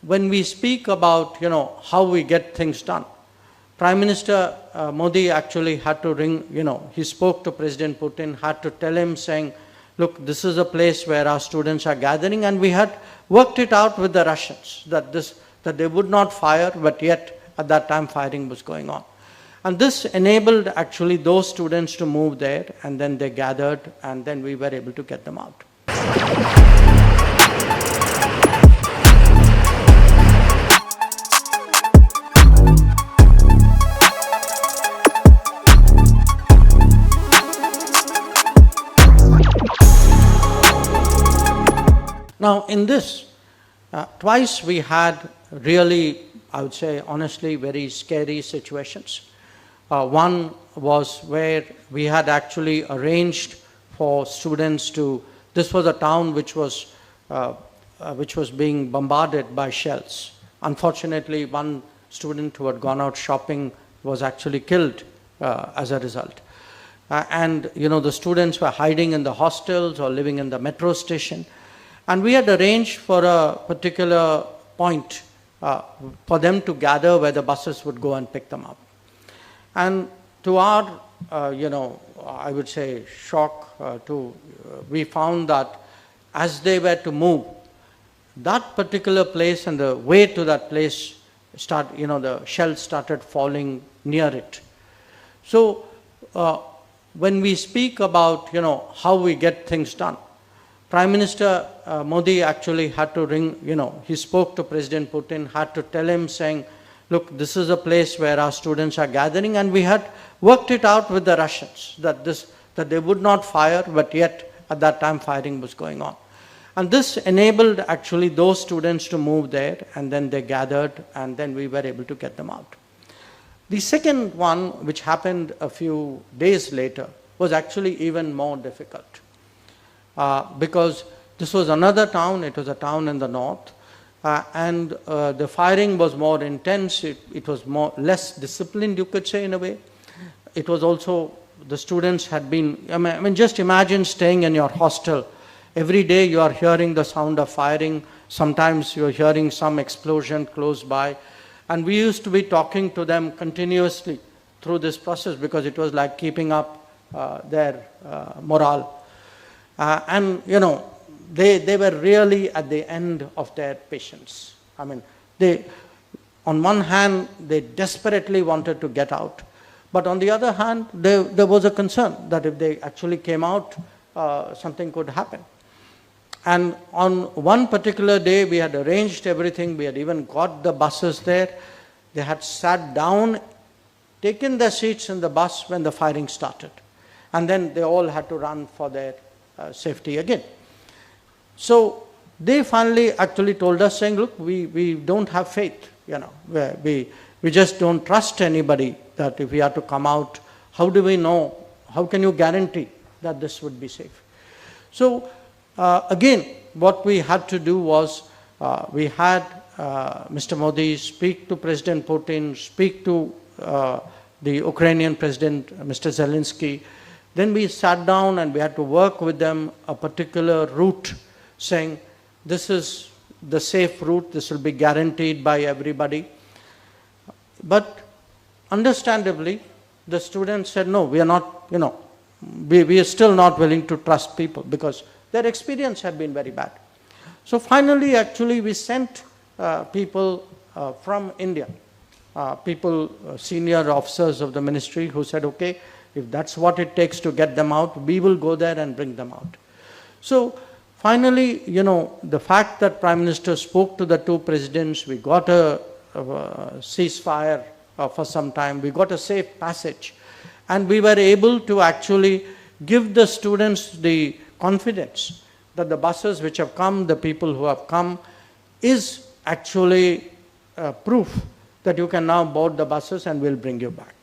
when we speak about, how we get things done, Prime Minister Modi actually had to ring, he spoke to President Putin, had to tell him saying, look, this is a place where our students are gathering, and we had worked it out with the Russians that they would not fire, but yet at that time firing was going on. And this enabled actually those students to move there, and then they gathered, and then we were able to get them out. Now, in this, twice we had really, I would say honestly, very scary situations. One was where we had actually arranged for students to, this was a town which was being bombarded by shells. Unfortunately, one student who had gone out shopping was actually killed as a result. And the students were hiding in the hostels or living in the metro station. And we had arranged for a particular point for them to gather where the buses would go and pick them up. And to our, I would say shock, we found that as they were to move, that particular place and the way to that place, the shells started falling near it. So when we speak about, how we get things done, Prime Minister Modi actually had to ring, he spoke to President Putin, had to tell him saying, look, this is a place where our students are gathering, and we had worked it out with the Russians that they would not fire, but yet at that time firing was going on. And this enabled actually those students to move there, and then they gathered, and then we were able to get them out. The second one, which happened a few days later, was actually even more difficult. Because this was another town, it was a town in the north, and the firing was more intense, it was less disciplined, you could say, in a way. It was also, the students had been, I mean, just imagine staying in your hostel. Every day you are hearing the sound of firing, sometimes you are hearing some explosion close by, and we used to be talking to them continuously through this process because it was like keeping up their morale. And they were really at the end of their patience. I mean, on one hand, they desperately wanted to get out, but on the other hand, there was a concern that if they actually came out, something could happen. And on one particular day, we had arranged everything, we had even got the buses there. They had sat down, taken their seats in the bus when the firing started. And then they all had to run for their safety again. So they finally actually told us saying, look, we don't have faith, we just don't trust anybody that if we are to come out, how do we know, how can you guarantee that this would be safe? So again, what we had to do was, we had Mr. Modi speak to President Putin, speak to the Ukrainian President, Mr. Zelensky. Then we sat down and we had to work with them a particular route, saying this is the safe route, this will be guaranteed by everybody. But understandably, the students said, no, we are not, we are still not willing to trust people because their experience had been very bad. So finally, actually, we sent people from India, senior officers of the ministry who said, okay, if that's what it takes to get them out, we will go there and bring them out. So finally, the fact that Prime Minister spoke to the two presidents, we got a ceasefire for some time, we got a safe passage, and we were able to actually give the students the confidence that the buses which have come, the people who have come, is actually proof that you can now board the buses and we'll bring you back.